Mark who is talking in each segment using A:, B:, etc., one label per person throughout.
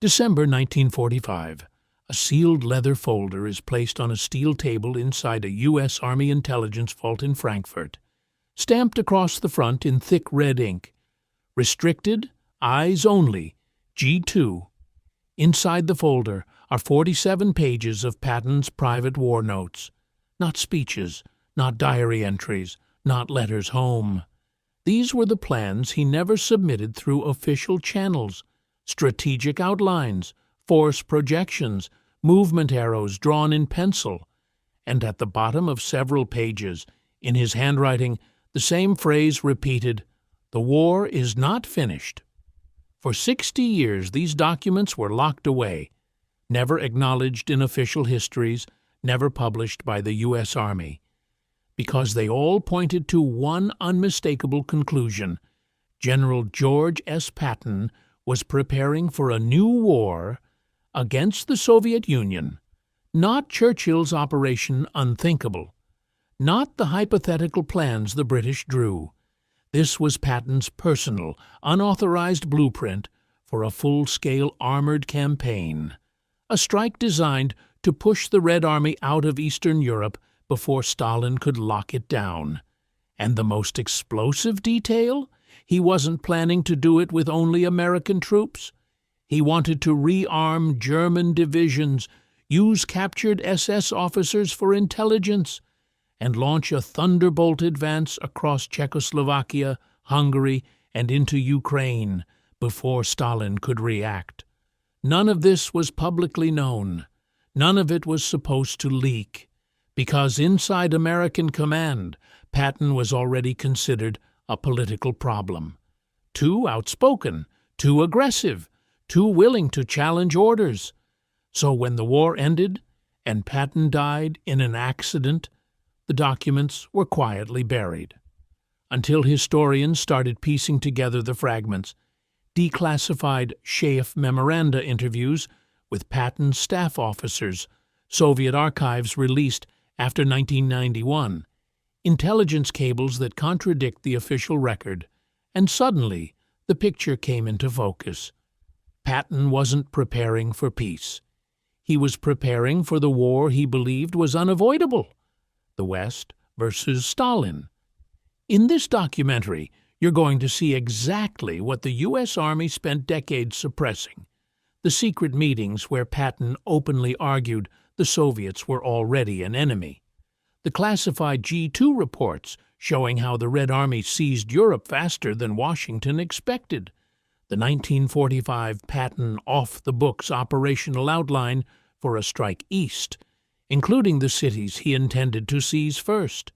A: December 1945. A sealed leather folder is placed on a steel table inside a U.S. Army intelligence vault in Frankfurt. Stamped across the front in thick red ink. Restricted, eyes only, G2. Inside the folder are 47 pages of Patton's private war notes. Not speeches, not diary entries, not letters home. These were the plans he never submitted through official channels. Strategic outlines, force projections, movement arrows drawn in pencil. And at the bottom of several pages, in his handwriting, the same phrase repeated, "The war is not finished." For 60 years these documents were locked away, never acknowledged in official histories, never published by the U.S. Army, because they all pointed to one unmistakable conclusion. General George S. Patton was preparing for a new war against the Soviet Union, not Churchill's Operation Unthinkable, not the hypothetical plans the British drew. This was Patton's personal, unauthorized blueprint for a full-scale armored campaign, a strike designed to push the Red Army out of Eastern Europe before Stalin could lock it down. And the most explosive detail? He wasn't planning to do it with only American troops. He wanted to rearm German divisions, use captured SS officers for intelligence, and launch a thunderbolt advance across Czechoslovakia, Hungary, and into Ukraine before Stalin could react. None of this was publicly known. None of it was supposed to leak, because inside American command, Patton was already considered a political problem. Too outspoken, too aggressive, too willing to challenge orders. So when the war ended and Patton died in an accident, the documents were quietly buried. Until historians started piecing together the fragments, declassified Schaeff memoranda interviews with Patton's staff officers, Soviet archives released after 1991, intelligence cables that contradict the official record, and suddenly the picture came into focus. Patton wasn't preparing for peace. He was preparing for the war he believed was unavoidable, the West versus Stalin. In this documentary, you're going to see exactly what the U.S. Army spent decades suppressing, the secret meetings where Patton openly argued the Soviets were already an enemy, the classified G2 reports showing how the Red Army seized Europe faster than Washington expected, the 1945 Patton off-the-books operational outline for a strike east, including the cities he intended to seize first,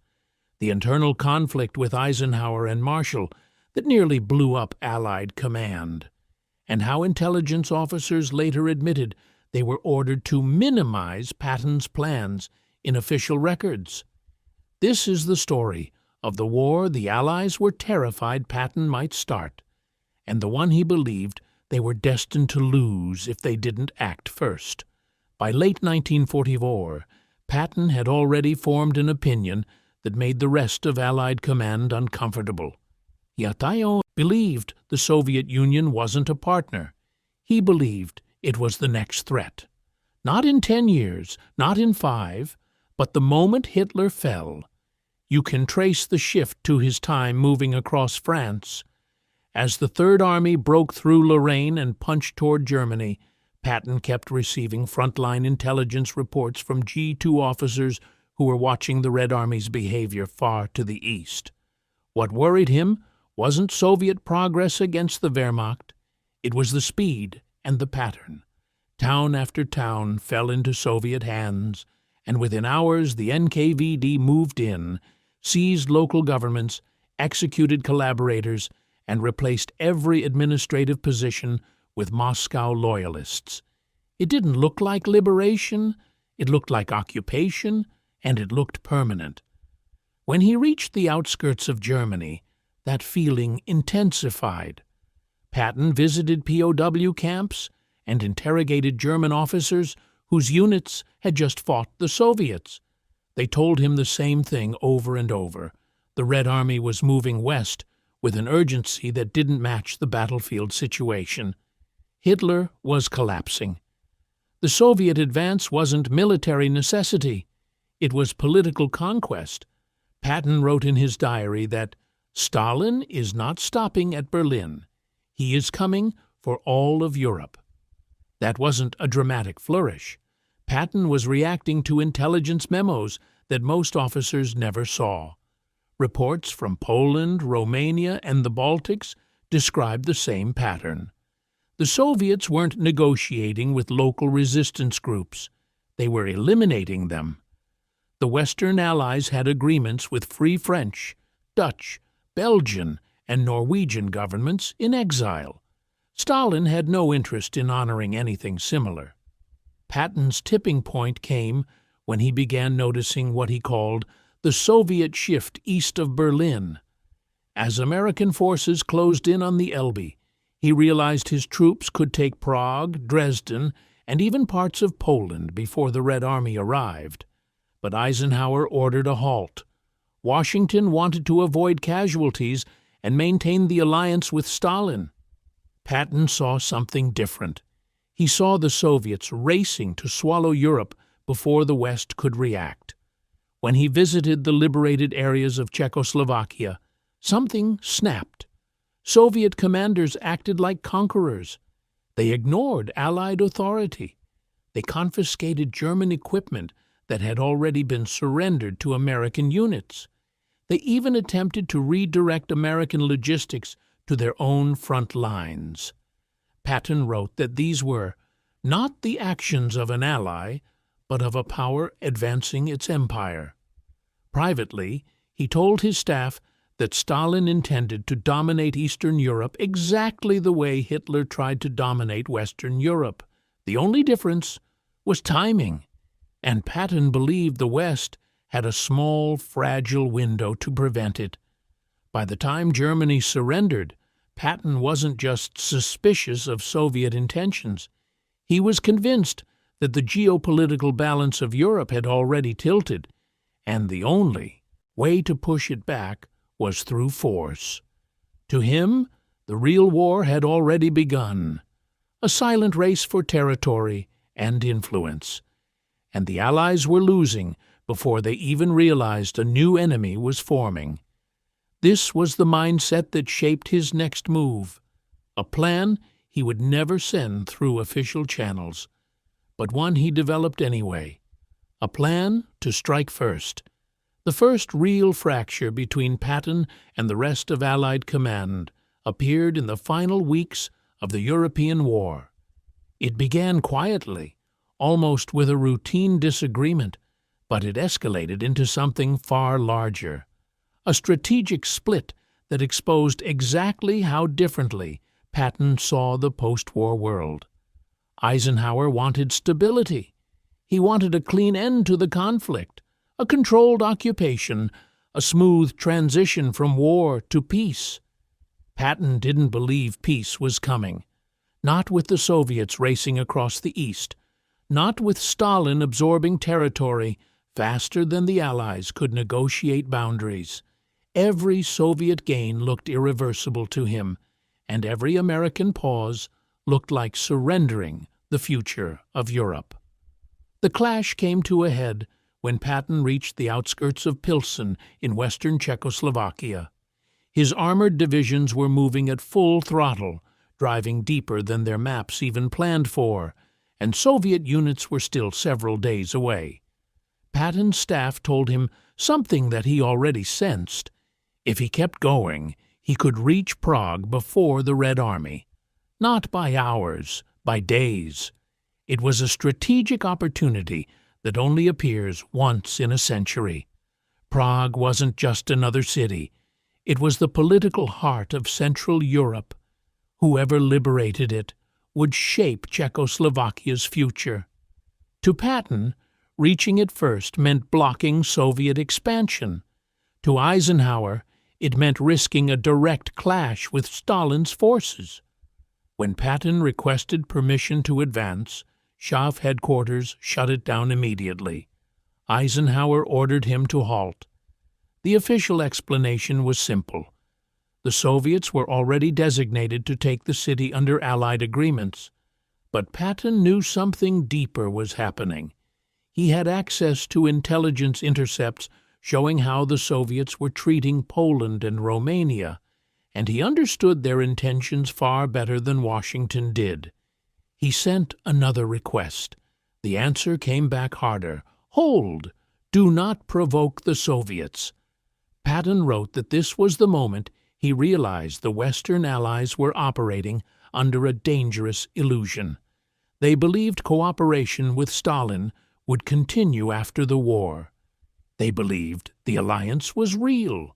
A: the internal conflict with Eisenhower and Marshall that nearly blew up Allied command, and how intelligence officers later admitted they were ordered to minimize Patton's plans in official records. This is the story of the war the Allies were terrified Patton might start, and the one he believed they were destined to lose if they didn't act first. By late 1944, Patton had already formed an opinion that made the rest of Allied command uncomfortable. Yatayo believed the Soviet Union wasn't a partner. He believed it was the next threat. Not in 10 years, not in 5, but the moment Hitler fell. You can trace the shift to his time moving across France. As the Third Army broke through Lorraine and punched toward Germany, Patton kept receiving frontline intelligence reports from G2 officers who were watching the Red Army's behavior far to the east. What worried him wasn't Soviet progress against the Wehrmacht. It was the speed and the pattern. Town after town fell into Soviet hands, and within hours the NKVD moved in, seized local governments, executed collaborators, and replaced every administrative position with Moscow loyalists. It didn't look like liberation, it looked like occupation, and it looked permanent. When he reached the outskirts of Germany, that feeling intensified. Patton visited POW camps and interrogated German officers whose units had just fought the Soviets. They told him the same thing over and over. The Red Army was moving west with an urgency that didn't match the battlefield situation. Hitler was collapsing. The Soviet advance wasn't military necessity. It was political conquest. Patton wrote in his diary that Stalin is not stopping at Berlin. He is coming for all of Europe. That wasn't a dramatic flourish. Patton was reacting to intelligence memos that most officers never saw. Reports from Poland, Romania, and the Baltics described the same pattern. The Soviets weren't negotiating with local resistance groups. They were eliminating them. The Western Allies had agreements with Free French, Dutch, Belgian, and Norwegian governments in exile. Stalin had no interest in honoring anything similar. Patton's tipping point came when he began noticing what he called the Soviet shift east of Berlin. As American forces closed in on the Elbe, he realized his troops could take Prague, Dresden, and even parts of Poland before the Red Army arrived. But Eisenhower ordered a halt. Washington wanted to avoid casualties and maintain the alliance with Stalin. Patton saw something different. He saw the Soviets racing to swallow Europe before the West could react. When he visited the liberated areas of Czechoslovakia, something snapped. Soviet commanders acted like conquerors. They ignored Allied authority. They confiscated German equipment that had already been surrendered to American units. They even attempted to redirect American logistics to their own front lines. Patton wrote that these were not the actions of an ally, but of a power advancing its empire. Privately, he told his staff that Stalin intended to dominate Eastern Europe exactly the way Hitler tried to dominate Western Europe. The only difference was timing, and Patton believed the West had a small, fragile window to prevent it. By the time Germany surrendered, Patton wasn't just suspicious of Soviet intentions. He was convinced that the geopolitical balance of Europe had already tilted, and the only way to push it back was through force. To him, the real war had already begun, a silent race for territory and influence, and the Allies were losing before they even realized a new enemy was forming. This was the mindset that shaped his next move, a plan he would never send through official channels, but one he developed anyway, a plan to strike first. The first real fracture between Patton and the rest of Allied command appeared in the final weeks of the European War. It began quietly, almost with a routine disagreement, but it escalated into something far larger, a strategic split that exposed exactly how differently Patton saw the post-war world. Eisenhower wanted stability. He wanted a clean end to the conflict, a controlled occupation, a smooth transition from war to peace. Patton didn't believe peace was coming, not with the Soviets racing across the East, not with Stalin absorbing territory faster than the Allies could negotiate boundaries. Every Soviet gain looked irreversible to him, and every American pause looked like surrendering the future of Europe. The clash came to a head when Patton reached the outskirts of Pilsen in western Czechoslovakia. His armored divisions were moving at full throttle, driving deeper than their maps even planned for, and Soviet units were still several days away. Patton's staff told him something that he already sensed. If he kept going, he could reach Prague before the Red Army. Not by hours, by days. It was a strategic opportunity that only appears once in a century. Prague wasn't just another city. It was the political heart of Central Europe. Whoever liberated it would shape Czechoslovakia's future. To Patton, reaching it first meant blocking Soviet expansion. To Eisenhower, it meant risking a direct clash with Stalin's forces. When Patton requested permission to advance, Schaff headquarters shut it down immediately. Eisenhower ordered him to halt. The official explanation was simple. The Soviets were already designated to take the city under Allied agreements. But Patton knew something deeper was happening. He had access to intelligence intercepts showing how the Soviets were treating Poland and Romania, and he understood their intentions far better than Washington did. He sent another request. The answer came back harder. Hold! Do not provoke the Soviets. Patton wrote that this was the moment he realized the Western Allies were operating under a dangerous illusion. They believed cooperation with Stalin would continue after the war. They believed the alliance was real.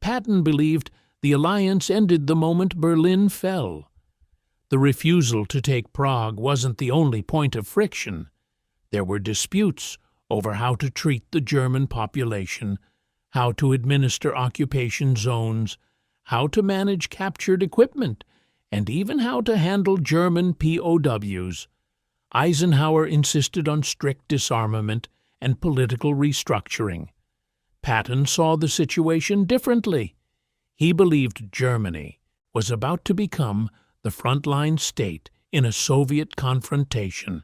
A: Patton believed the alliance ended the moment Berlin fell. The refusal to take Prague wasn't the only point of friction. There were disputes over how to treat the German population, how to administer occupation zones, how to manage captured equipment, and even how to handle German POWs. Eisenhower insisted on strict disarmament and political restructuring. Patton saw the situation differently. He believed Germany was about to become the frontline state in a Soviet confrontation.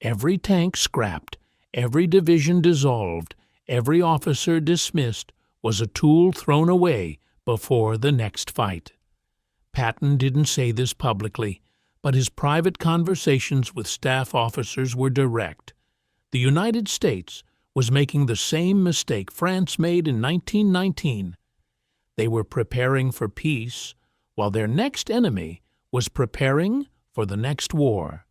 A: Every tank scrapped, every division dissolved, every officer dismissed was a tool thrown away before the next fight. Patton didn't say this publicly, but his private conversations with staff officers were direct. The United States was making the same mistake France made in 1919. They were preparing for peace, while their next enemy was preparing for the next war.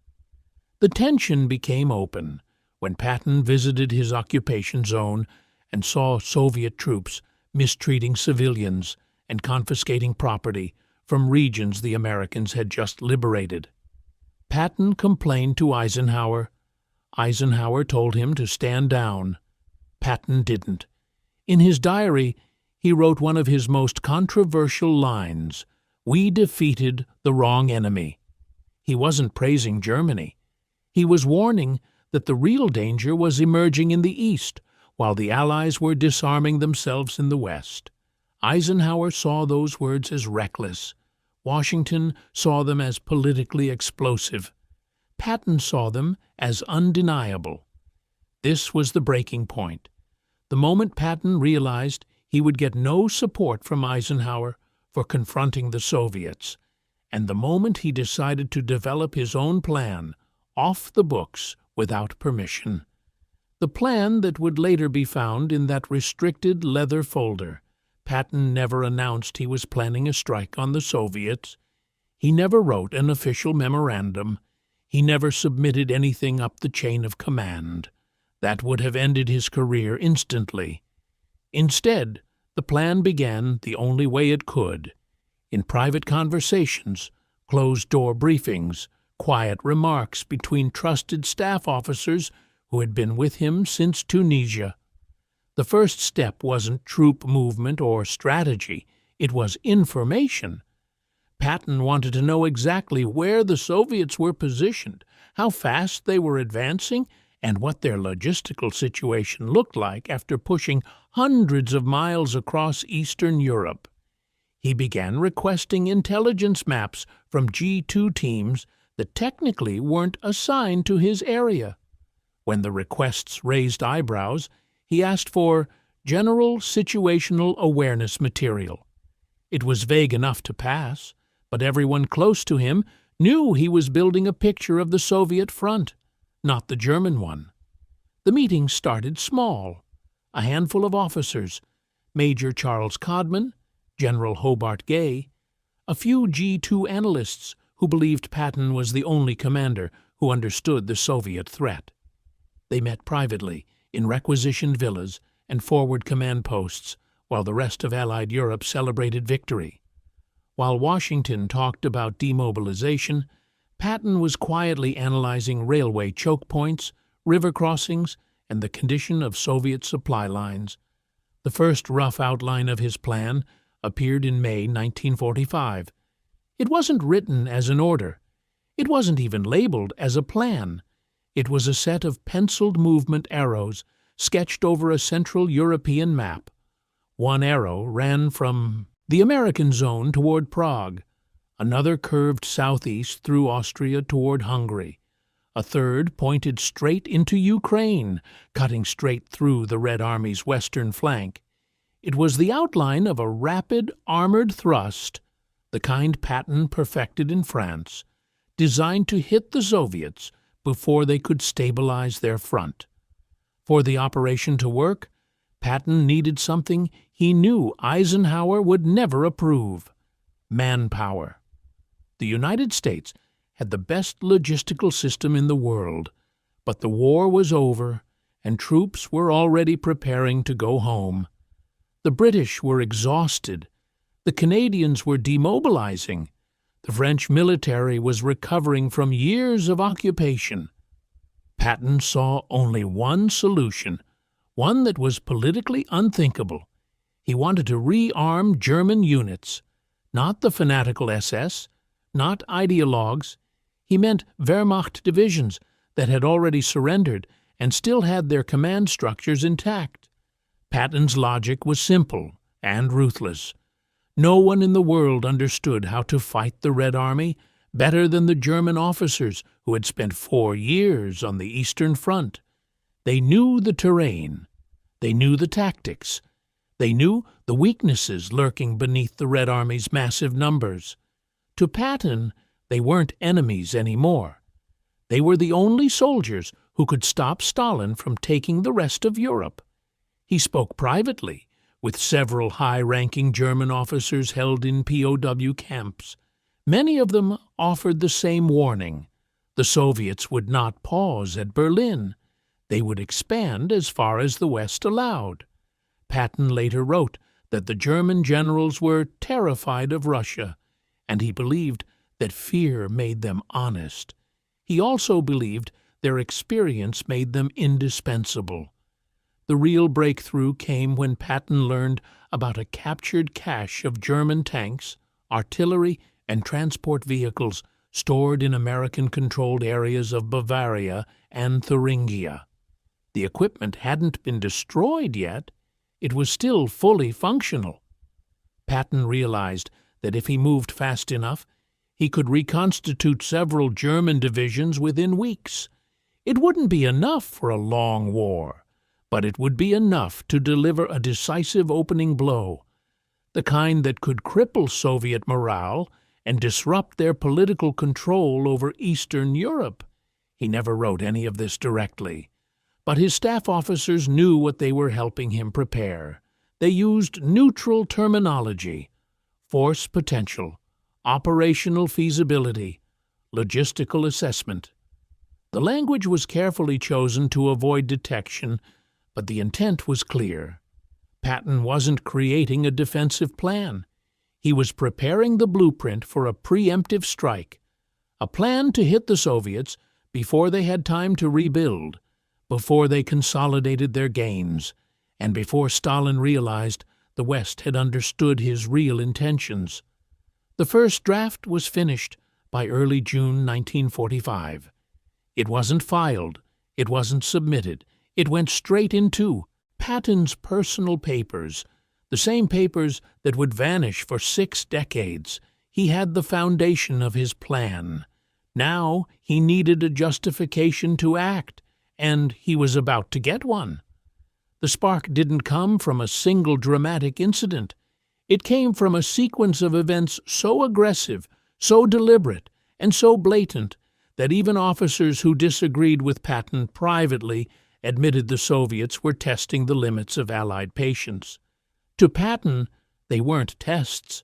A: The tension became open when Patton visited his occupation zone and saw Soviet troops mistreating civilians and confiscating property from regions the Americans had just liberated. Patton complained to Eisenhower. Eisenhower told him to stand down. Patton didn't. In his diary, he wrote one of his most controversial lines, "We defeated the wrong enemy." He wasn't praising Germany. He was warning that the real danger was emerging in the East, while the Allies were disarming themselves in the West. Eisenhower saw those words as reckless. Washington saw them as politically explosive. Patton saw them as undeniable. This was the breaking point. The moment Patton realized he would get no support from Eisenhower for confronting the Soviets, and the moment he decided to develop his own plan, off the books without permission. The plan that would later be found in that restricted leather folder. Patton never announced he was planning a strike on the Soviets. He never wrote an official memorandum. He never submitted anything up the chain of command. That would have ended his career instantly. Instead, the plan began the only way it could, in private conversations, closed-door briefings, quiet remarks between trusted staff officers who had been with him since Tunisia. The first step wasn't troop movement or strategy. It was information. Patton wanted to know exactly where the Soviets were positioned, how fast they were advancing, and what their logistical situation looked like after pushing hundreds of miles across Eastern Europe. He began requesting intelligence maps from G2 teams that technically weren't assigned to his area. When the requests raised eyebrows, he asked for general situational awareness material. It was vague enough to pass, but everyone close to him knew he was building a picture of the Soviet front, not the German one. The meeting started small. A handful of officers, Major Charles Codman, General Hobart Gay, a few G2 analysts who believed Patton was the only commander who understood the Soviet threat. They met privately in requisitioned villas and forward command posts while the rest of Allied Europe celebrated victory. While Washington talked about demobilization, Patton was quietly analyzing railway choke points, river crossings, and the condition of Soviet supply lines. The first rough outline of his plan appeared in May 1945. It wasn't written as an order. It wasn't even labeled as a plan. It was a set of penciled movement arrows sketched over a Central European map. One arrow ran from the American zone toward Prague. Another curved southeast through Austria toward Hungary. A third pointed straight into Ukraine, cutting straight through the Red Army's western flank. It was the outline of a rapid, armored thrust, the kind Patton perfected in France, designed to hit the Soviets before they could stabilize their front. For the operation to work, Patton needed something he knew Eisenhower would never approve: manpower. The United States had the best logistical system in the world, but the war was over, and troops were already preparing to go home. The British were exhausted. The Canadians were demobilizing. The French military was recovering from years of occupation. Patton saw only one solution, one that was politically unthinkable. He wanted to rearm German units, not the fanatical SS, not ideologues. He meant Wehrmacht divisions that had already surrendered and still had their command structures intact. Patton's logic was simple and ruthless. No one in the world understood how to fight the Red Army better than the German officers who had spent 4 years on the Eastern Front. They knew the terrain. They knew the tactics. They knew the weaknesses lurking beneath the Red Army's massive numbers. To Patton, they weren't enemies anymore. They were the only soldiers who could stop Stalin from taking the rest of Europe. He spoke privately with several high-ranking German officers held in POW camps. Many of them offered the same warning. The Soviets would not pause at Berlin. They would expand as far as the West allowed. Patton later wrote that the German generals were terrified of Russia, and he believed that fear made them honest. He also believed their experience made them indispensable. The real breakthrough came when Patton learned about a captured cache of German tanks, artillery, and transport vehicles stored in American-controlled areas of Bavaria and Thuringia. The equipment hadn't been destroyed yet. It was still fully functional. Patton realized that if he moved fast enough, he could reconstitute several German divisions within weeks. It wouldn't be enough for a long war, but it would be enough to deliver a decisive opening blow, the kind that could cripple Soviet morale and disrupt their political control over Eastern Europe. He never wrote any of this directly, but his staff officers knew what they were helping him prepare. They used neutral terminology: force potential, operational feasibility, logistical assessment. The language was carefully chosen to avoid detection, but the intent was clear. Patton wasn't creating a defensive plan. He was preparing the blueprint for a preemptive strike, a plan to hit the Soviets before they had time to rebuild, before they consolidated their gains, and before Stalin realized the West had understood his real intentions. The first draft was finished by early June 1945. It wasn't filed. It wasn't submitted. It went straight into Patton's personal papers, the same papers that would vanish for 6 decades. He had the foundation of his plan. Now he needed a justification to act, and he was about to get one. The spark didn't come from a single dramatic incident. It came from a sequence of events so aggressive, so deliberate, and so blatant that even officers who disagreed with Patton privately admitted the Soviets were testing the limits of Allied patience. To Patton, they weren't tests.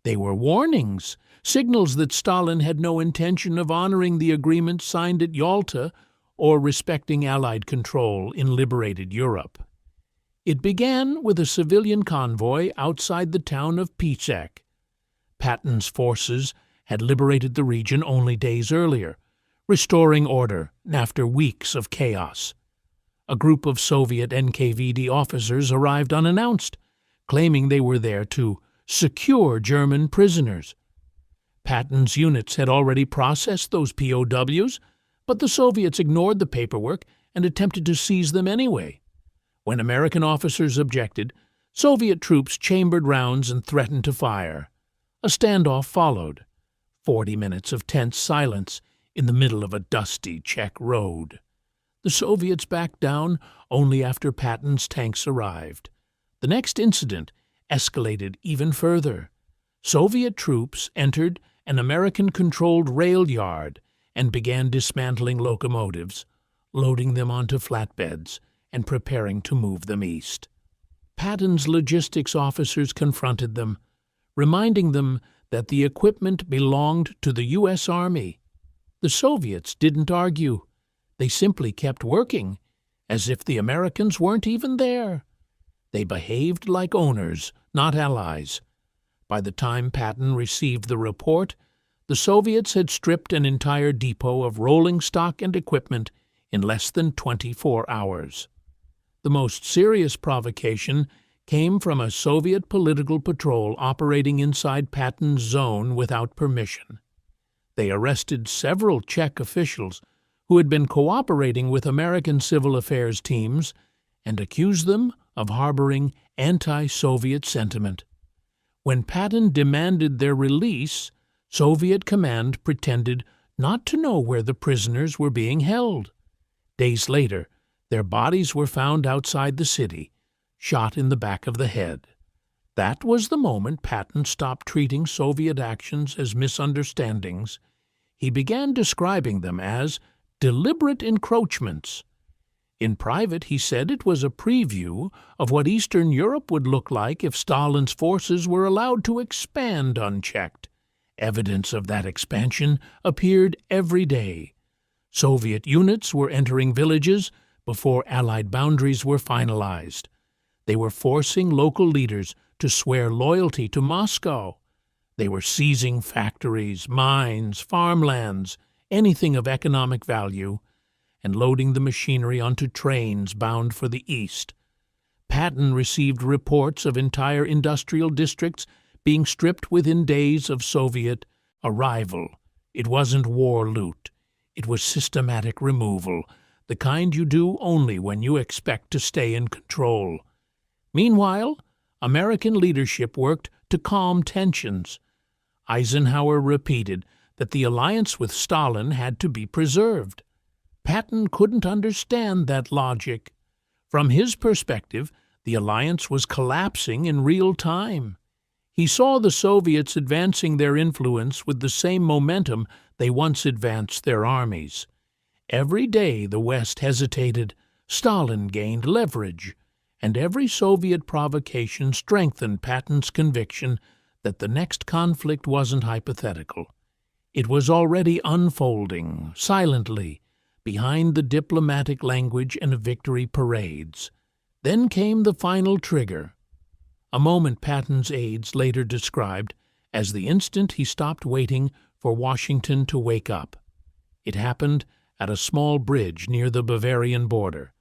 A: They were warnings, signals that Stalin had no intention of honoring the agreement signed at Yalta or respecting Allied control in liberated Europe. It began with a civilian convoy outside the town of Písek. Patton's forces had liberated the region only days earlier, restoring order after weeks of chaos. A group of Soviet NKVD officers arrived unannounced, claiming they were there to secure German prisoners. Patton's units had already processed those POWs, but the Soviets ignored the paperwork and attempted to seize them anyway. When American officers objected, Soviet troops chambered rounds and threatened to fire. A standoff followed. 40 minutes of tense silence in the middle of a dusty Czech road. The Soviets backed down only after Patton's tanks arrived. The next incident escalated even further. Soviet troops entered an American-controlled rail yard and began dismantling locomotives, loading them onto flatbeds, and preparing to move them east. Patton's logistics officers confronted them, reminding them that the equipment belonged to the U.S. Army. The Soviets didn't argue. They simply kept working, as if the Americans weren't even there. They behaved like owners, not allies. By the time Patton received the report, the Soviets had stripped an entire depot of rolling stock and equipment in less than 24 hours. The most serious provocation came from a Soviet political patrol operating inside Patton's zone without permission. They arrested several Czech officials who had been cooperating with American civil affairs teams and accused them of harboring anti-Soviet sentiment. When Patton demanded their release, Soviet command pretended not to know where the prisoners were being held. Days later, their bodies were found outside the city, shot in the back of the head. That was the moment Patton stopped treating Soviet actions as misunderstandings. He began describing them as deliberate encroachments. In private, he said it was a preview of what Eastern Europe would look like if Stalin's forces were allowed to expand unchecked. Evidence of that expansion appeared every day. Soviet units were entering villages before Allied boundaries were finalized. They were forcing local leaders to swear loyalty to Moscow. They were seizing factories, mines, farmlands, anything of economic value, and loading the machinery onto trains bound for the east. Patton received reports of entire industrial districts being stripped within days of Soviet arrival. It wasn't war loot. It was systematic removal, the kind you do only when you expect to stay in control. Meanwhile, American leadership worked to calm tensions. Eisenhower repeated that the alliance with Stalin had to be preserved. Patton couldn't understand that logic. From his perspective, the alliance was collapsing in real time. He saw the Soviets advancing their influence with the same momentum they once advanced their armies. Every day the West hesitated, Stalin gained leverage, and every Soviet provocation strengthened Patton's conviction that the next conflict wasn't hypothetical. It was already unfolding, silently, behind the diplomatic language and victory parades. Then came the final trigger, a moment Patton's aides later described as the instant he stopped waiting for Washington to wake up. It happened at a small bridge near the Bavarian border.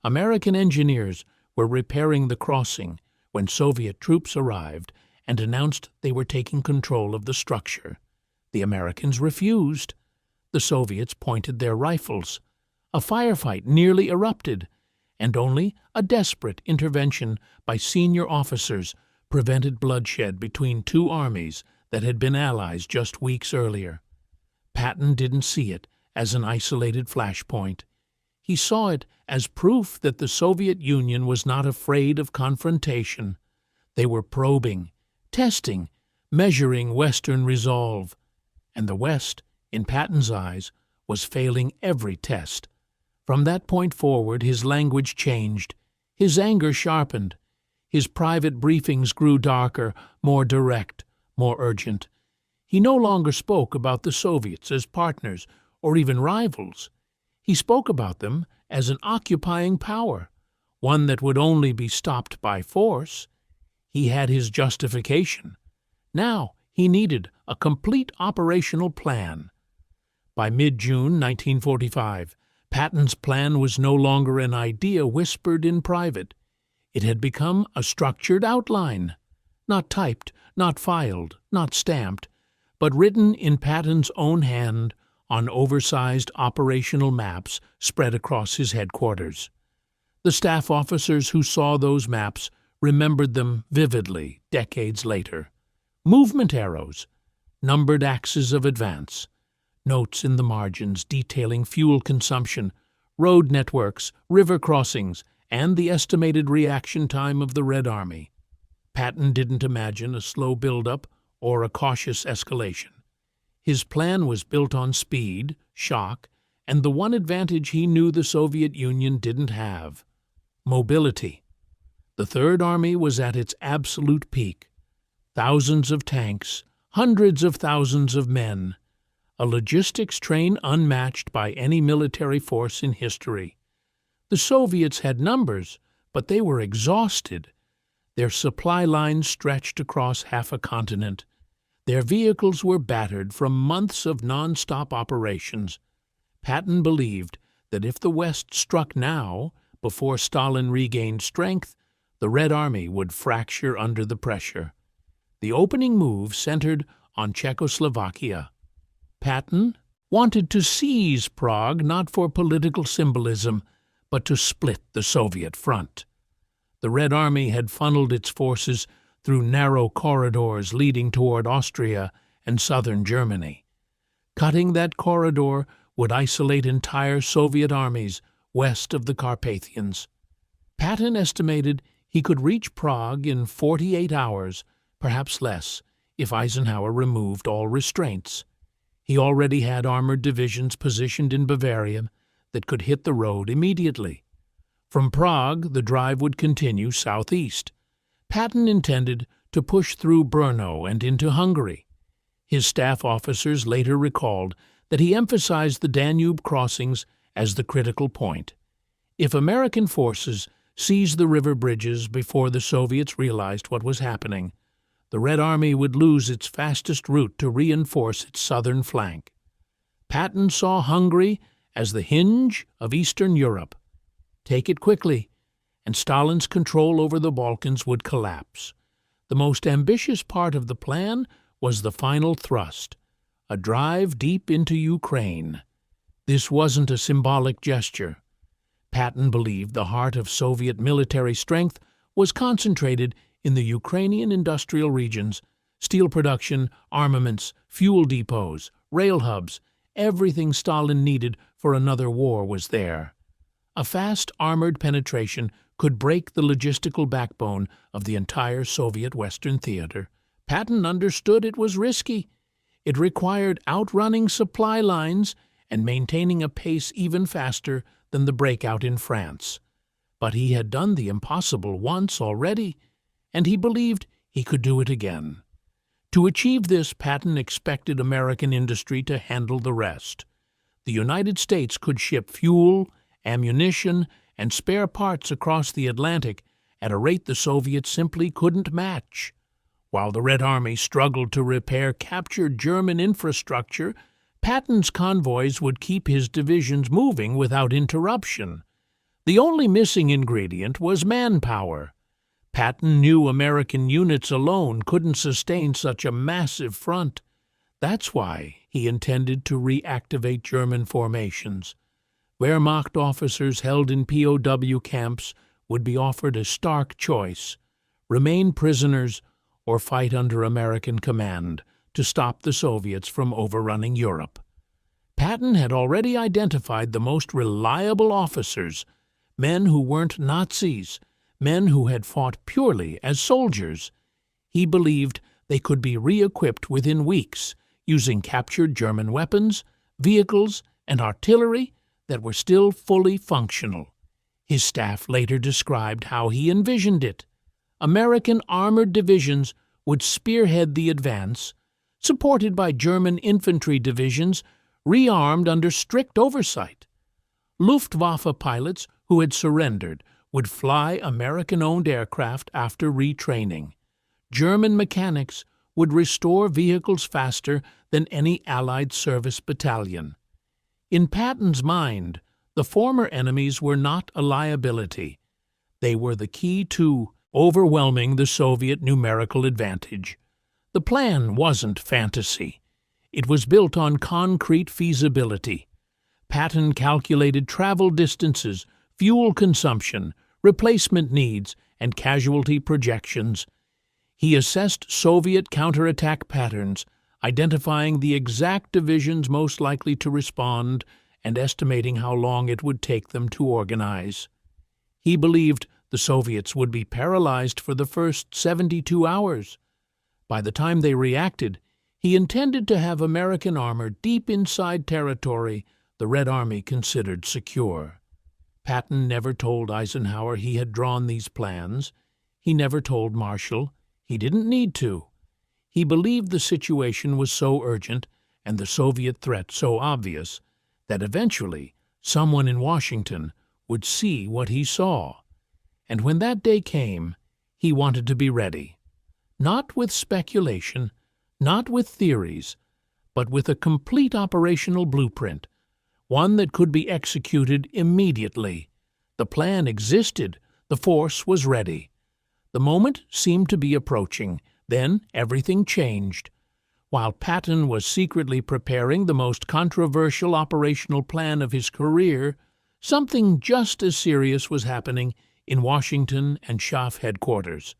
A: American engineers were repairing the crossing when Soviet troops arrived and announced they were taking control of the structure. The Americans refused. The Soviets pointed their rifles. A firefight nearly erupted, and only a desperate intervention by senior officers prevented bloodshed between two armies that had been allies just weeks earlier. Patton didn't see it as an isolated flashpoint. He saw it as proof that the Soviet Union was not afraid of confrontation. They were probing, testing, measuring Western resolve. And the West, in Patton's eyes, was failing every test. From that point forward, his language changed. His anger sharpened. His private briefings grew darker, more direct, more urgent. He no longer spoke about the Soviets as partners or even rivals. He spoke about them as an occupying power, one that would only be stopped by force. He had his justification. Now he needed a complete operational plan. By mid-June 1945, Patton's plan was no longer an idea whispered in private. It had become a structured outline, not typed, not filed, not stamped, but written in Patton's own hand on oversized operational maps spread across his headquarters. The staff officers who saw those maps remembered them vividly decades later. Movement arrows, numbered axes of advance, notes in the margins detailing fuel consumption, road networks, river crossings, and the estimated reaction time of the Red Army. Patton didn't imagine a slow buildup or a cautious escalation. His plan was built on speed, shock, and the one advantage he knew the Soviet Union didn't have: mobility. The Third Army was at its absolute peak. Thousands of tanks, hundreds of thousands of men, a logistics train unmatched by any military force in history. The Soviets had numbers, but they were exhausted. Their supply lines stretched across half a continent. Their vehicles were battered from months of non-stop operations. Patton believed that if the West struck now, before Stalin regained strength, the Red Army would fracture under the pressure. The opening move centered on Czechoslovakia. Patton wanted to seize Prague not for political symbolism, but to split the Soviet front. The Red Army had funneled its forces through narrow corridors leading toward Austria and southern Germany. Cutting that corridor would isolate entire Soviet armies west of the Carpathians. Patton estimated he could reach Prague in 48 hours, perhaps less, if Eisenhower removed all restraints. He already had armored divisions positioned in Bavaria that could hit the road immediately. From Prague, the drive would continue southeast. Patton intended to push through Brno and into Hungary. His staff officers later recalled that he emphasized the Danube crossings as the critical point. If American forces seized the river bridges before the Soviets realized what was happening, the Red Army would lose its fastest route to reinforce its southern flank. Patton saw Hungary as the hinge of Eastern Europe. Take it quickly, and Stalin's control over the Balkans would collapse. The most ambitious part of the plan was the final thrust, a drive deep into Ukraine. This wasn't a symbolic gesture. Patton believed the heart of Soviet military strength was concentrated in the Ukrainian industrial regions: steel production, armaments, fuel depots, rail hubs. Everything Stalin needed for another war was there. A fast armored penetration could break the logistical backbone of the entire Soviet Western theater. Patton understood it was risky. It required outrunning supply lines and maintaining a pace even faster than the breakout in France. But he had done the impossible once already, and he believed he could do it again. To achieve this, Patton expected American industry to handle the rest. The United States could ship fuel, ammunition, and spare parts across the Atlantic at a rate the Soviets simply couldn't match. While the Red Army struggled to repair captured German infrastructure, Patton's convoys would keep his divisions moving without interruption. The only missing ingredient was manpower. Patton knew American units alone couldn't sustain such a massive front. That's why he intended to reactivate German formations. Wehrmacht officers held in POW camps would be offered a stark choice: remain prisoners or fight under American command to stop the Soviets from overrunning Europe. Patton had already identified the most reliable officers, men who weren't Nazis, men who had fought purely as soldiers. He believed they could be re-equipped within weeks, using captured German weapons, vehicles, and artillery that were still fully functional. His staff later described how he envisioned it. American armored divisions would spearhead the advance, supported by German infantry divisions rearmed under strict oversight. Luftwaffe pilots who had surrendered would fly American-owned aircraft after retraining. German mechanics would restore vehicles faster than any Allied service battalion. In Patton's mind, the former enemies were not a liability. They were the key to overwhelming the Soviet numerical advantage. The plan wasn't fantasy. It was built on concrete feasibility. Patton calculated travel distances, fuel consumption, replacement needs, and casualty projections. He assessed Soviet counterattack patterns, identifying the exact divisions most likely to respond and estimating how long it would take them to organize. He believed the Soviets would be paralyzed for the first 72 hours. By the time they reacted, he intended to have American armor deep inside territory the Red Army considered secure. Patton never told Eisenhower he had drawn these plans. He never told Marshall. He didn't need to. He believed the situation was so urgent and the Soviet threat so obvious that eventually someone in Washington would see what he saw. And when that day came, he wanted to be ready. Not with speculation, not with theories, but with a complete operational blueprint, one that could be executed immediately. The plan existed. The force was ready. The moment seemed to be approaching. Then everything changed. While Patton was secretly preparing the most controversial operational plan of his career, something just as serious was happening in Washington and SHAF headquarters.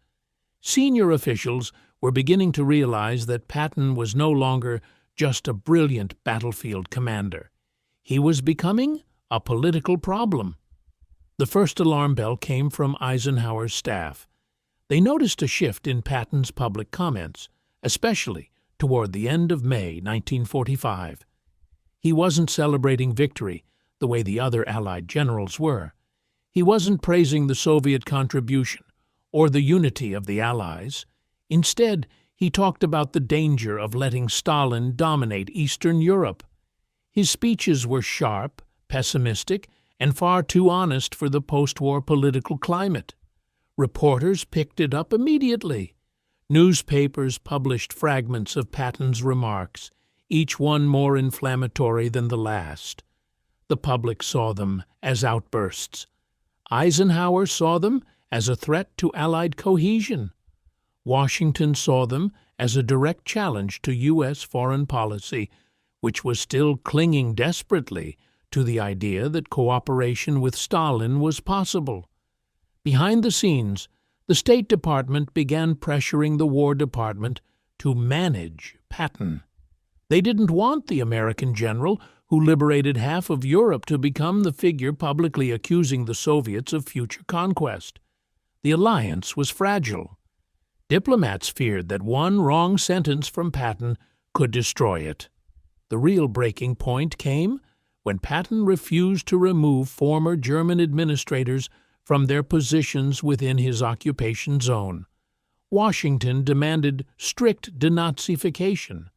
A: Senior officials were beginning to realize that Patton was no longer just a brilliant battlefield commander. He was becoming a political problem. The first alarm bell came from Eisenhower's staff. They noticed a shift in Patton's public comments, especially toward the end of May 1945. He wasn't celebrating victory the way the other Allied generals were. He wasn't praising the Soviet contribution or the unity of the Allies. Instead, he talked about the danger of letting Stalin dominate Eastern Europe. His speeches were sharp, pessimistic, and far too honest for the post-war political climate. Reporters picked it up immediately. Newspapers published fragments of Patton's remarks, each one more inflammatory than the last. The public saw them as outbursts. Eisenhower saw them as a threat to Allied cohesion. Washington saw them as a direct challenge to U.S. foreign policy, which was still clinging desperately to the idea that cooperation with Stalin was possible. Behind the scenes, the State Department began pressuring the War Department to manage Patton. They didn't want the American general who liberated half of Europe to become the figure publicly accusing the Soviets of future conquest. The alliance was fragile. Diplomats feared that one wrong sentence from Patton could destroy it. The real breaking point came when Patton refused to remove former German administrators from their positions within his occupation zone. Washington demanded strict denazification.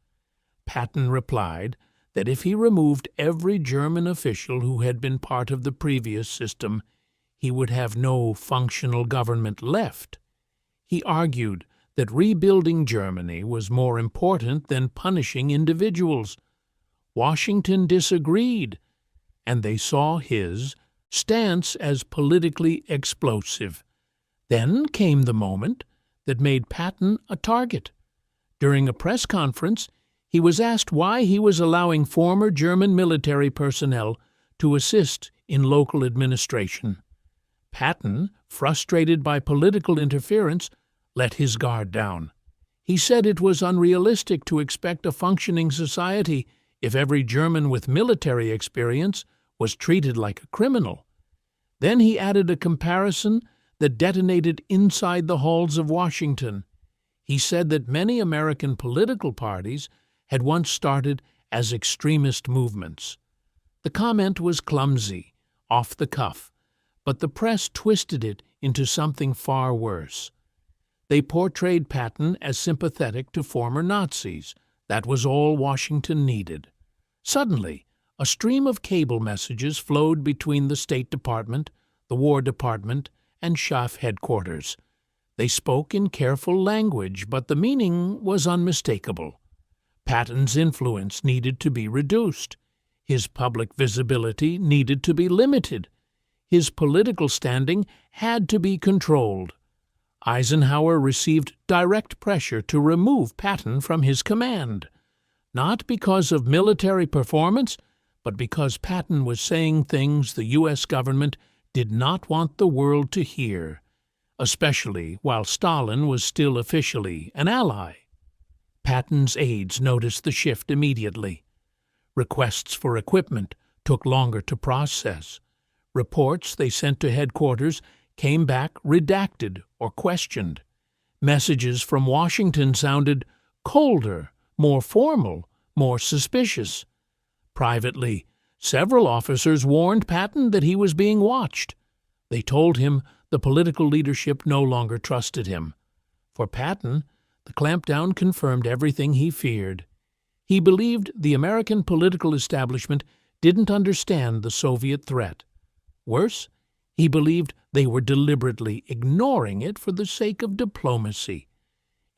A: Patton replied that if he removed every German official who had been part of the previous system, he would have no functional government left. He argued that rebuilding Germany was more important than punishing individuals. Washington disagreed, and they saw his stance as politically explosive. Then came the moment that made Patton a target. During a press conference, he was asked why he was allowing former German military personnel to assist in local administration. Patton, frustrated by political interference, let his guard down. He said it was unrealistic to expect a functioning society if every German with military experience was treated like a criminal. Then he added a comparison that detonated inside the halls of Washington. He said that many American political parties had once started as extremist movements. The comment was clumsy, off the cuff, but the press twisted it into something far worse. They portrayed Patton as sympathetic to former Nazis. That was all Washington needed. Suddenly, a stream of cable messages flowed between the State Department, the War Department, and SHAF headquarters. They spoke in careful language, but the meaning was unmistakable. Patton's influence needed to be reduced. His public visibility needed to be limited. His political standing had to be controlled. Eisenhower received direct pressure to remove Patton from his command, not because of military performance, but because Patton was saying things the U.S. government did not want the world to hear, especially while Stalin was still officially an ally. Patton's aides noticed the shift immediately. Requests for equipment took longer to process. Reports they sent to headquarters came back redacted or questioned. Messages from Washington sounded colder, more formal, more suspicious. Privately, several officers warned Patton that he was being watched. They told him the political leadership no longer trusted him. For Patton, the clampdown confirmed everything he feared. He believed the American political establishment didn't understand the Soviet threat. Worse, he believed they were deliberately ignoring it for the sake of diplomacy.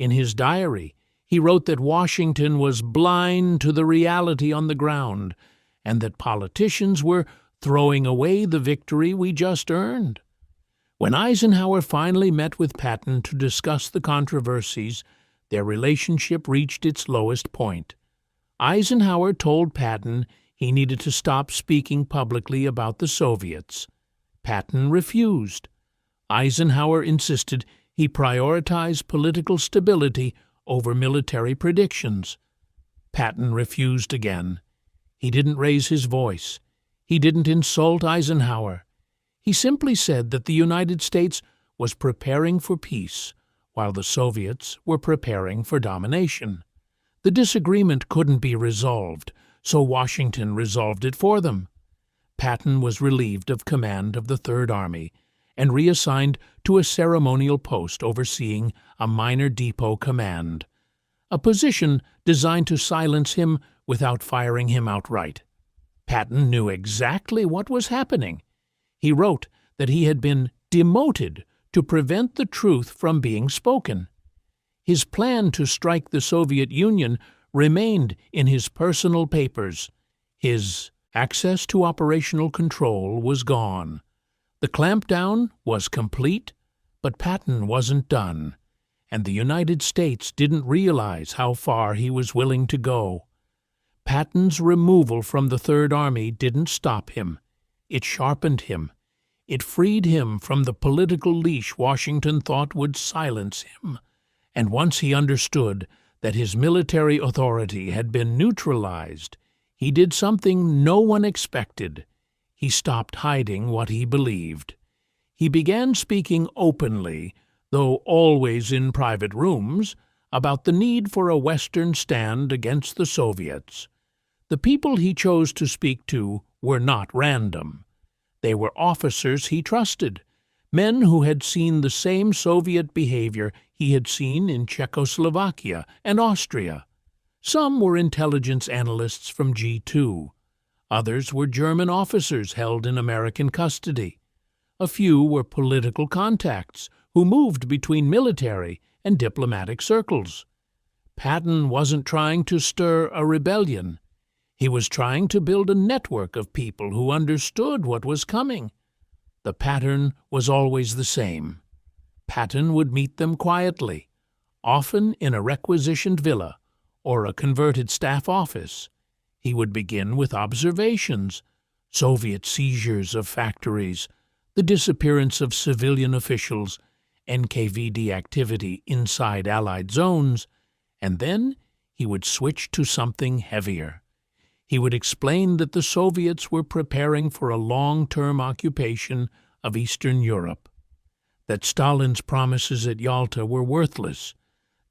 A: In his diary, he wrote that Washington was blind to the reality on the ground and that politicians were throwing away the victory we just earned. When Eisenhower finally met with Patton to discuss the controversies, their relationship reached its lowest point. Eisenhower told Patton he needed to stop speaking publicly about the Soviets. Patton refused. Eisenhower insisted he prioritize political stability over military predictions. Patton refused again. He didn't raise his voice. He didn't insult Eisenhower. He simply said that the United States was preparing for peace, while the Soviets were preparing for domination. The disagreement couldn't be resolved, so Washington resolved it for them. Patton was relieved of command of the Third Army and reassigned to a ceremonial post overseeing a minor depot command, a position designed to silence him without firing him outright. Patton knew exactly what was happening. He wrote that he had been demoted to prevent the truth from being spoken. His plan to strike the Soviet Union remained in his personal papers. His access to operational control was gone. The clampdown was complete, but Patton wasn't done, and the United States didn't realize how far he was willing to go. Patton's removal from the Third Army didn't stop him. It sharpened him. It freed him from the political leash Washington thought would silence him. And once he understood that his military authority had been neutralized, he did something no one expected. He stopped hiding what he believed. He began speaking openly, though always in private rooms, about the need for a Western stand against the Soviets. The people he chose to speak to were not random. They were officers he trusted, men who had seen the same Soviet behavior he had seen in Czechoslovakia and Austria. Some were intelligence analysts from G2. Others were German officers held in American custody. A few were political contacts who moved between military and diplomatic circles. Patton wasn't trying to stir a rebellion. He was trying to build a network of people who understood what was coming. The pattern was always the same. Patton would meet them quietly, often in a requisitioned villa or a converted staff office. He would begin with observations, Soviet seizures of factories, the disappearance of civilian officials, NKVD activity inside Allied zones, and then he would switch to something heavier. He would explain that the Soviets were preparing for a long-term occupation of Eastern Europe, that Stalin's promises at Yalta were worthless,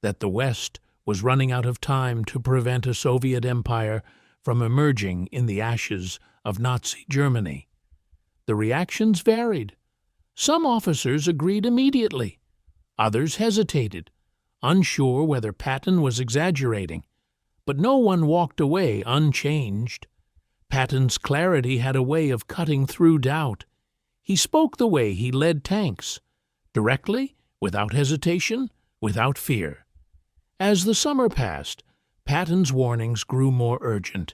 A: that the West was running out of time to prevent a Soviet empire from emerging in the ashes of Nazi Germany. The reactions varied. Some officers agreed immediately. Others hesitated, unsure whether Patton was exaggerating. But no one walked away unchanged. Patton's clarity had a way of cutting through doubt. He spoke the way he led tanks, directly, without hesitation, without fear. As the summer passed, Patton's warnings grew more urgent.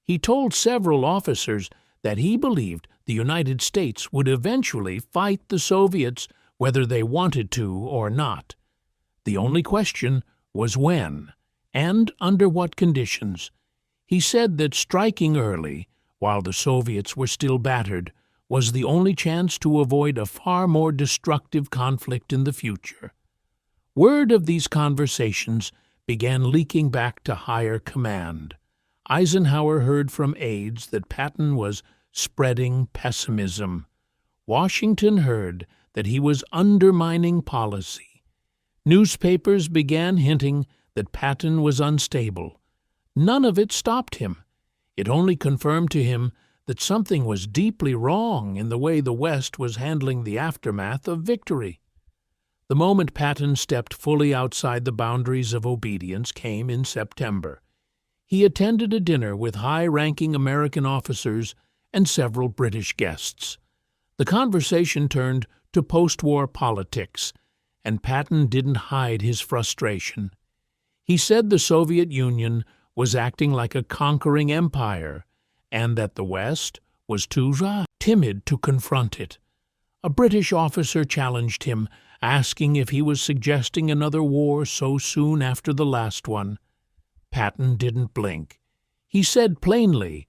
A: He told several officers that he believed the United States would eventually fight the Soviets whether they wanted to or not. The only question was when, and under what conditions. He said that striking early, while the Soviets were still battered, was the only chance to avoid a far more destructive conflict in the future. Word of these conversations began leaking back to higher command. Eisenhower heard from aides that Patton was spreading pessimism. Washington heard that he was undermining policy. Newspapers began hinting that Patton was unstable. None of it stopped him. It only confirmed to him that something was deeply wrong in the way the West was handling the aftermath of victory. The moment Patton stepped fully outside the boundaries of obedience came in September. He attended a dinner with high-ranking American officers and several British guests. The conversation turned to post-war politics, and Patton didn't hide his frustration. He said the Soviet Union was acting like a conquering empire, and that the West was too timid to confront it. A British officer challenged him, asking if he was suggesting another war so soon after the last one. Patton didn't blink. He said plainly,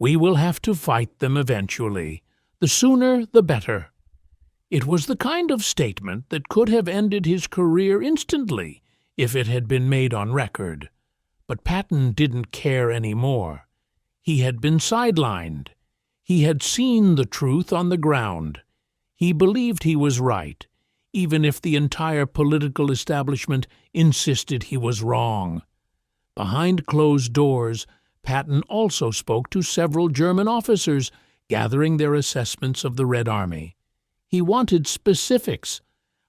A: "We will have to fight them eventually. The sooner, the better." It was the kind of statement that could have ended his career instantly if it had been made on record. But Patton didn't care anymore. He had been sidelined. He had seen the truth on the ground. He believed he was right, even if the entire political establishment insisted he was wrong. Behind closed doors, Patton also spoke to several German officers, gathering their assessments of the Red Army. He wanted specifics: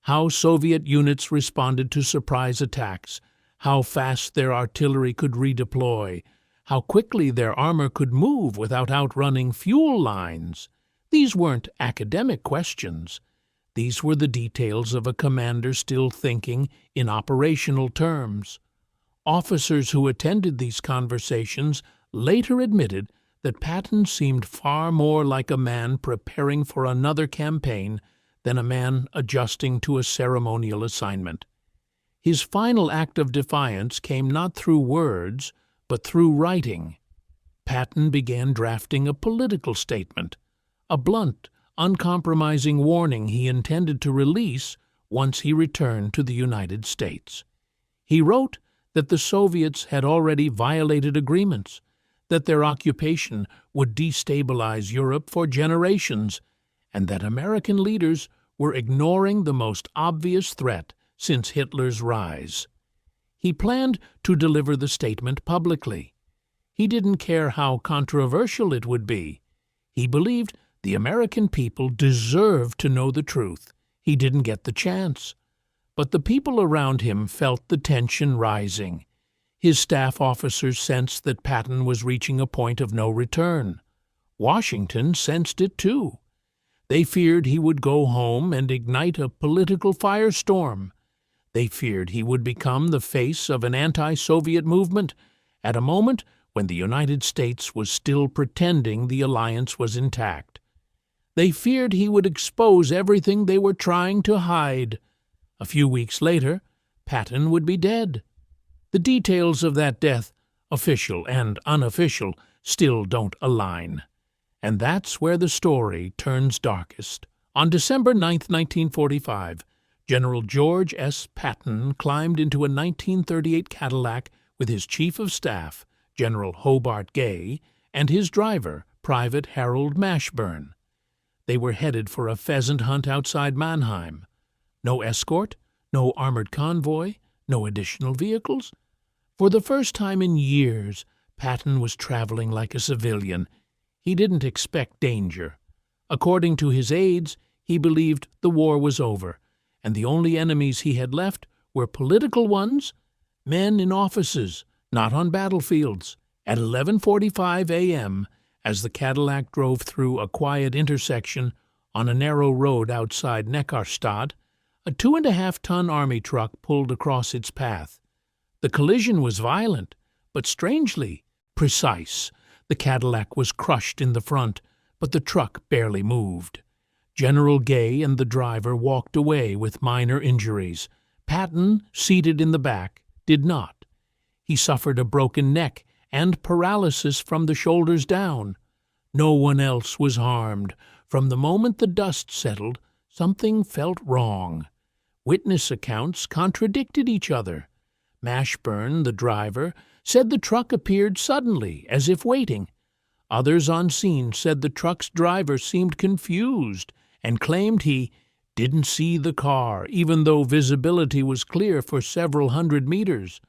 A: how Soviet units responded to surprise attacks, how fast their artillery could redeploy, how quickly their armor could move without outrunning fuel lines. These weren't academic questions. These were the details of a commander still thinking in operational terms. Officers who attended these conversations later admitted that Patton seemed far more like a man preparing for another campaign than a man adjusting to a ceremonial assignment. His final act of defiance came not through words, but through writing. Patton began drafting a political statement, a blunt, uncompromising warning he intended to release once he returned to the United States. He wrote that the Soviets had already violated agreements, that their occupation would destabilize Europe for generations, and that American leaders were ignoring the most obvious threat since Hitler's rise. He planned to deliver the statement publicly. He didn't care how controversial it would be. He believed the American people deserved to know the truth. He didn't get the chance. But the people around him felt the tension rising. His staff officers sensed that Patton was reaching a point of no return. Washington sensed it too. They feared he would go home and ignite a political firestorm. They feared he would become the face of an anti-Soviet movement at a moment when the United States was still pretending the alliance was intact. They feared he would expose everything they were trying to hide. A few weeks later, Patton would be dead. The details of that death, official and unofficial, still don't align. And that's where the story turns darkest. On December 9, 1945, General George S. Patton climbed into a 1938 Cadillac with his Chief of Staff, General Hobart Gay, and his driver, Private Harold Mashburn. They were headed for a pheasant hunt outside Mannheim. No escort, no armored convoy, no additional vehicles. For the first time in years, Patton was traveling like a civilian. He didn't expect danger. According to his aides, he believed the war was over, and the only enemies he had left were political ones, men in offices, not on battlefields. At 11:45 a.m., as the Cadillac drove through a quiet intersection on a narrow road outside Neckarstadt, a 2.5-ton army truck pulled across its path. The collision was violent, but strangely precise. The Cadillac was crushed in the front, but the truck barely moved. General Gay and the driver walked away with minor injuries. Patton, seated in the back, did not. He suffered a broken neck and paralysis from the shoulders down. No one else was harmed. From the moment the dust settled, something felt wrong. Witness accounts contradicted each other. Mashburn, the driver, said the truck appeared suddenly, as if waiting. Others on scene said the truck's driver seemed confused and claimed he didn't see the car, even though visibility was clear for several hundred meters.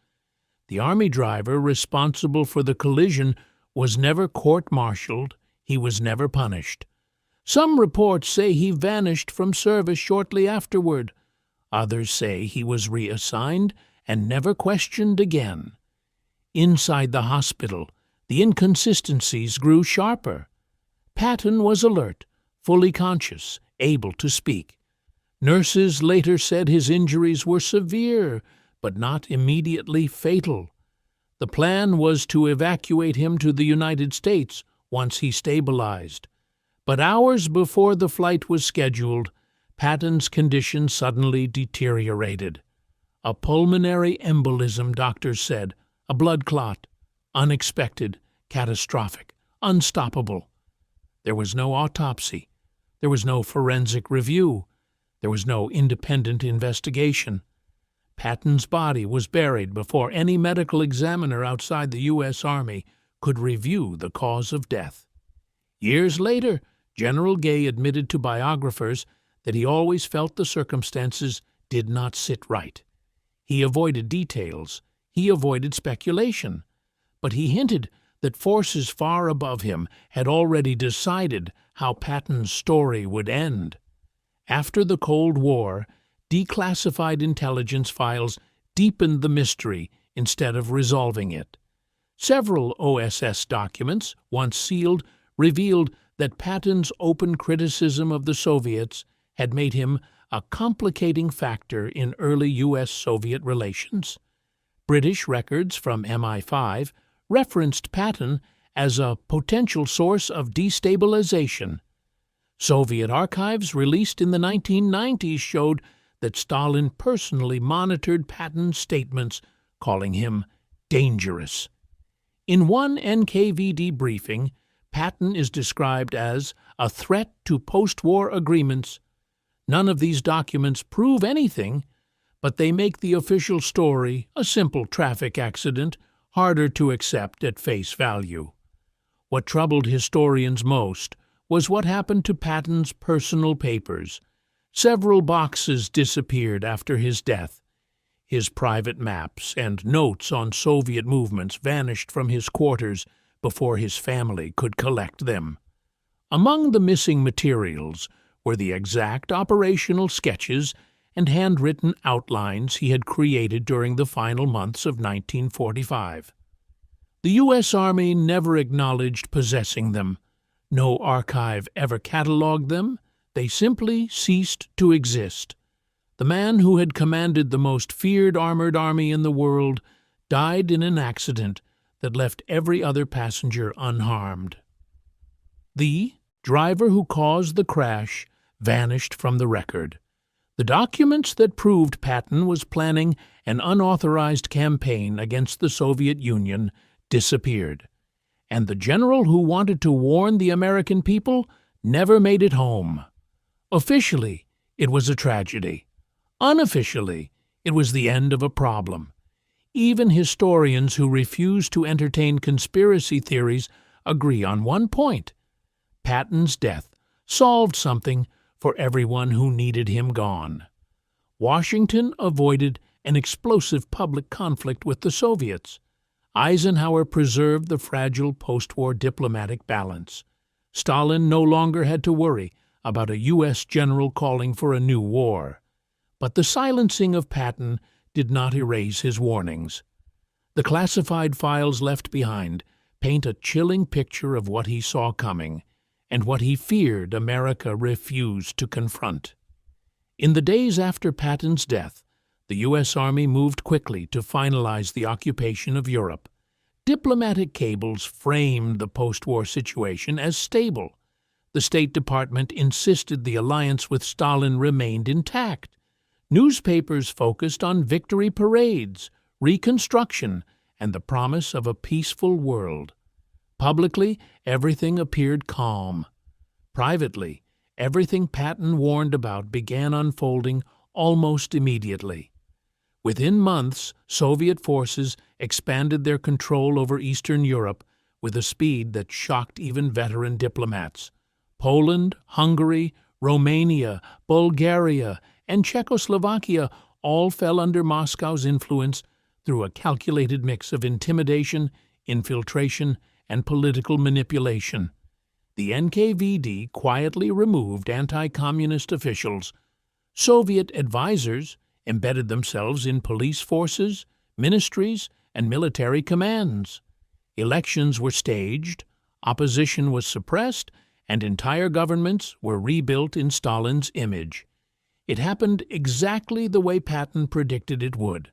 A: The Army driver responsible for the collision was never court-martialed. He was never punished. Some reports say he vanished from service shortly afterward. Others say he was reassigned and never questioned again. Inside the hospital, the inconsistencies grew sharper. Patton was alert, fully conscious, able to speak. Nurses later said his injuries were severe, but not immediately fatal. The plan was to evacuate him to the United States once he stabilized. But hours before the flight was scheduled, Patton's condition suddenly deteriorated. A pulmonary embolism, doctors said, a blood clot, unexpected, catastrophic, unstoppable. There was no autopsy. There was no forensic review. There was no independent investigation. Patton's body was buried before any medical examiner outside the U.S. Army could review the cause of death. Years later, General Gay admitted to biographers that he always felt the circumstances did not sit right. He avoided details. He avoided speculation. But he hinted that forces far above him had already decided how Patton's story would end. After the Cold War, declassified intelligence files deepened the mystery instead of resolving it. Several OSS documents, once sealed, revealed that Patton's open criticism of the Soviets had made him a complicating factor in early U.S.-Soviet relations. British records from MI5 referenced Patton as a potential source of destabilization. Soviet archives released in the 1990s showed that Stalin personally monitored Patton's statements, calling him dangerous. In one NKVD briefing, Patton is described as a threat to post-war agreements. None of these documents prove anything, but they make the official story, a simple traffic accident, harder to accept at face value. What troubled historians most was what happened to Patton's personal papers. Several boxes disappeared after his death. His private maps and notes on Soviet movements vanished from his quarters before his family could collect them. Among the missing materials were the exact operational sketches and handwritten outlines he had created during the final months of 1945. The U.S. Army never acknowledged possessing them. No archive ever catalogued them. They simply ceased to exist. The man who had commanded the most feared armored army in the world died in an accident that left every other passenger unharmed. The driver who caused the crash vanished from the record. The documents that proved Patton was planning an unauthorized campaign against the Soviet Union disappeared, and the general who wanted to warn the American people never made it home. Officially, it was a tragedy. Unofficially, it was the end of a problem. Even historians who refuse to entertain conspiracy theories agree on one point: Patton's death solved something for everyone who needed him gone. Washington avoided an explosive public conflict with the Soviets. Eisenhower preserved the fragile post-war diplomatic balance. Stalin no longer had to worry about a U.S. general calling for a new war. But the silencing of Patton did not erase his warnings. The classified files left behind paint a chilling picture of what he saw coming and what he feared America refused to confront. In the days after Patton's death, the U.S. Army moved quickly to finalize the occupation of Europe. Diplomatic cables framed the post-war situation as stable. The State Department insisted the alliance with Stalin remained intact. Newspapers focused on victory parades, reconstruction, and the promise of a peaceful world. Publicly, everything appeared calm. Privately, everything Patton warned about began unfolding almost immediately. Within months, Soviet forces expanded their control over Eastern Europe with a speed that shocked even veteran diplomats. Poland, Hungary, Romania, Bulgaria, and Czechoslovakia all fell under Moscow's influence through a calculated mix of intimidation, infiltration, and political manipulation. The NKVD quietly removed anti-communist officials. Soviet advisors embedded themselves in police forces, ministries, and military commands. Elections were staged, opposition was suppressed, and entire governments were rebuilt in Stalin's image. It happened exactly the way Patton predicted it would.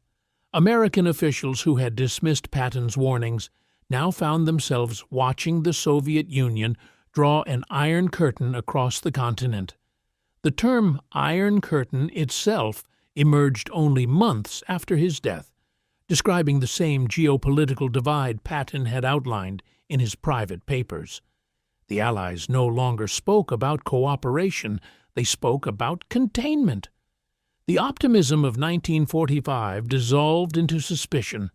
A: American officials who had dismissed Patton's warnings now found themselves watching the Soviet Union draw an Iron Curtain across the continent. The term Iron Curtain itself emerged only months after his death, describing the same geopolitical divide Patton had outlined in his private papers. The Allies no longer spoke about cooperation, they spoke about containment. The optimism of 1945 dissolved into suspicion.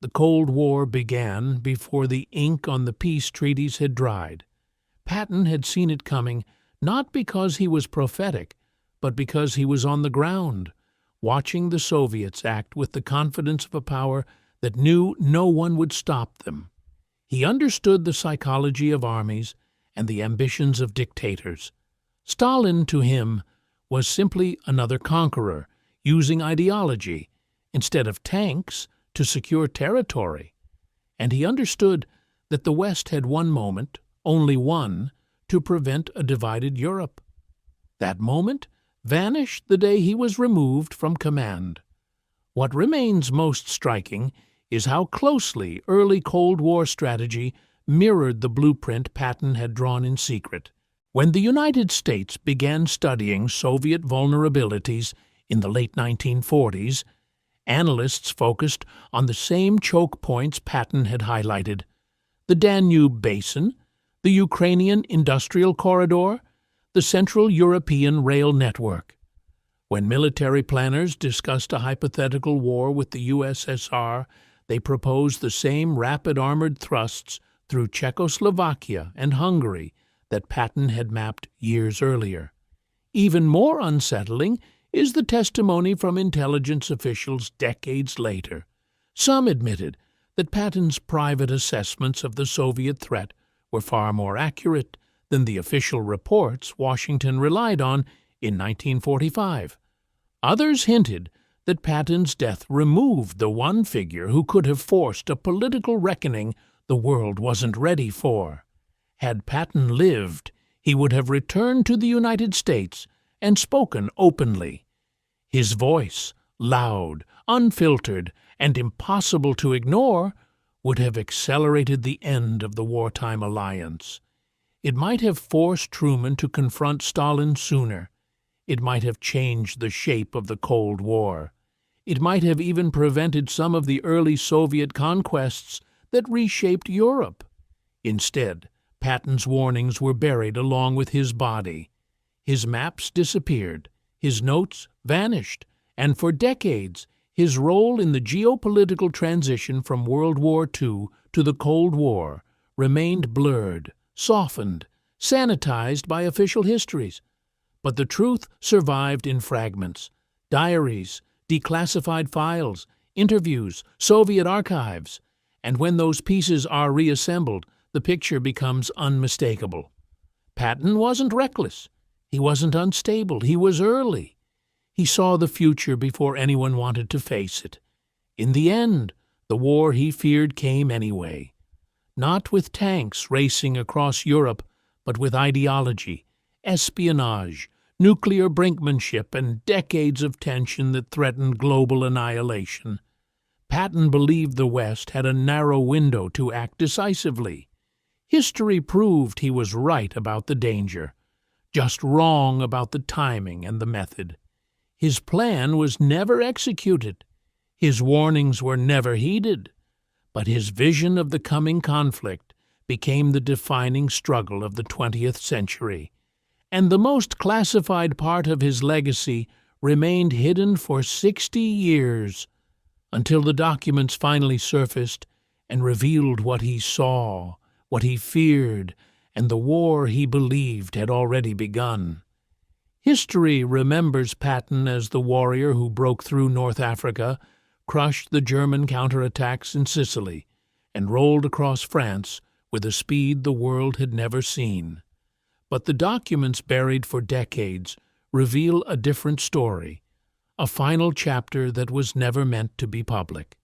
A: The Cold War began before the ink on the peace treaties had dried. Patton had seen it coming not because he was prophetic, but because he was on the ground, watching the Soviets act with the confidence of a power that knew no one would stop them. He understood the psychology of armies and the ambitions of dictators. Stalin, to him, was simply another conqueror, using ideology, instead of tanks, to secure territory. And he understood that the West had one moment, only one, to prevent a divided Europe. That moment vanished the day he was removed from command. What remains most striking is how closely early Cold War strategy mirrored the blueprint Patton had drawn in secret. When the United States began studying Soviet vulnerabilities in the late 1940s, analysts focused on the same choke points Patton had highlighted: the Danube Basin, the Ukrainian Industrial Corridor, the Central European Rail Network. When military planners discussed a hypothetical war with the USSR, they proposed the same rapid armored thrusts through Czechoslovakia and Hungary that Patton had mapped years earlier. Even more unsettling is the testimony from intelligence officials decades later. Some admitted that Patton's private assessments of the Soviet threat were far more accurate than the official reports Washington relied on in 1945. Others hinted that Patton's death removed the one figure who could have forced a political reckoning the world wasn't ready for. Had Patton lived, he would have returned to the United States and spoken openly. His voice, loud, unfiltered, and impossible to ignore, would have accelerated the end of the wartime alliance. It might have forced Truman to confront Stalin sooner. It might have changed the shape of the Cold War. It might have even prevented some of the early Soviet conquests that reshaped Europe. Instead, Patton's warnings were buried along with his body. His maps disappeared, his notes vanished, and for decades his role in the geopolitical transition from World War II to the Cold War remained blurred, softened, sanitized by official histories. But the truth survived in fragments: diaries, declassified files, interviews, Soviet archives. And when those pieces are reassembled, the picture becomes unmistakable. Patton wasn't reckless. He wasn't unstable. He was early. He saw the future before anyone wanted to face it. In the end, the war he feared came anyway. Not with tanks racing across Europe, but with ideology, espionage, nuclear brinkmanship, and decades of tension that threatened global annihilation. Patton believed the West had a narrow window to act decisively. History proved he was right about the danger, just wrong about the timing and the method. His plan was never executed. His warnings were never heeded. But his vision of the coming conflict became the defining struggle of the 20th century. And the most classified part of his legacy remained hidden for 60 years, until the documents finally surfaced and revealed what he saw, what he feared, and the war he believed had already begun. History remembers Patton as the warrior who broke through North Africa, crushed the German counterattacks in Sicily, and rolled across France with a speed the world had never seen. But the documents buried for decades reveal a different story, a final chapter that was never meant to be public.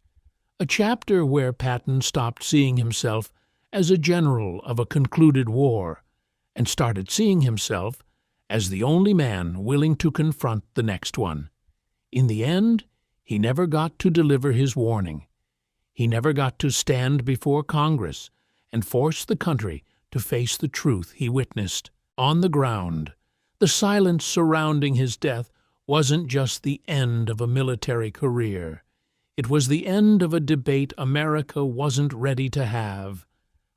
A: A chapter where Patton stopped seeing himself as a general of a concluded war and started seeing himself as the only man willing to confront the next one. In the end, he never got to deliver his warning. He never got to stand before Congress and force the country to face the truth he witnessed. On the ground, the silence surrounding his death wasn't just the end of a military career. It was the end of a debate America wasn't ready to have,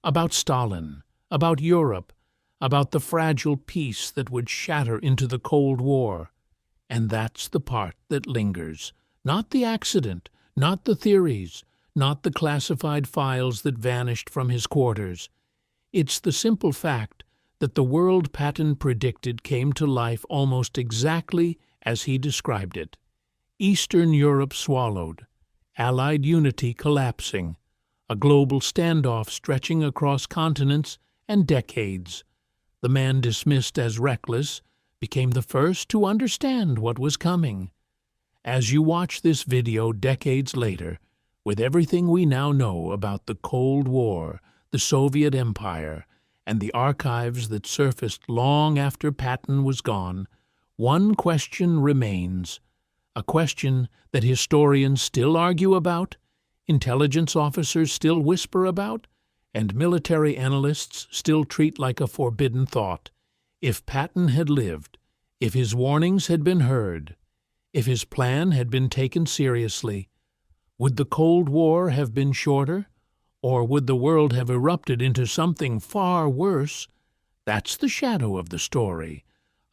A: about Stalin, about Europe, about the fragile peace that would shatter into the Cold War. And that's the part that lingers. Not the accident, not the theories, not the classified files that vanished from his quarters. It's the simple fact that the world Patton predicted came to life almost exactly as he described it. Eastern Europe swallowed, Allied unity collapsing, a global standoff stretching across continents and decades. The man dismissed as reckless became the first to understand what was coming. As you watch this video decades later, with everything we now know about the Cold War, the Soviet Empire, and the archives that surfaced long after Patton was gone, one question remains, a question that historians still argue about, intelligence officers still whisper about, and military analysts still treat like a forbidden thought. If Patton had lived, if his warnings had been heard, if his plan had been taken seriously, would the Cold War have been shorter? Or would the world have erupted into something far worse? That's the shadow of the story.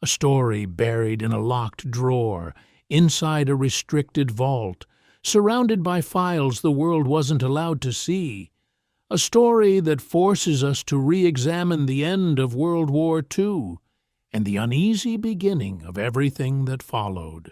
A: A story buried in a locked drawer, inside a restricted vault, surrounded by files the world wasn't allowed to see. A story that forces us to re-examine the end of World War II and the uneasy beginning of everything that followed.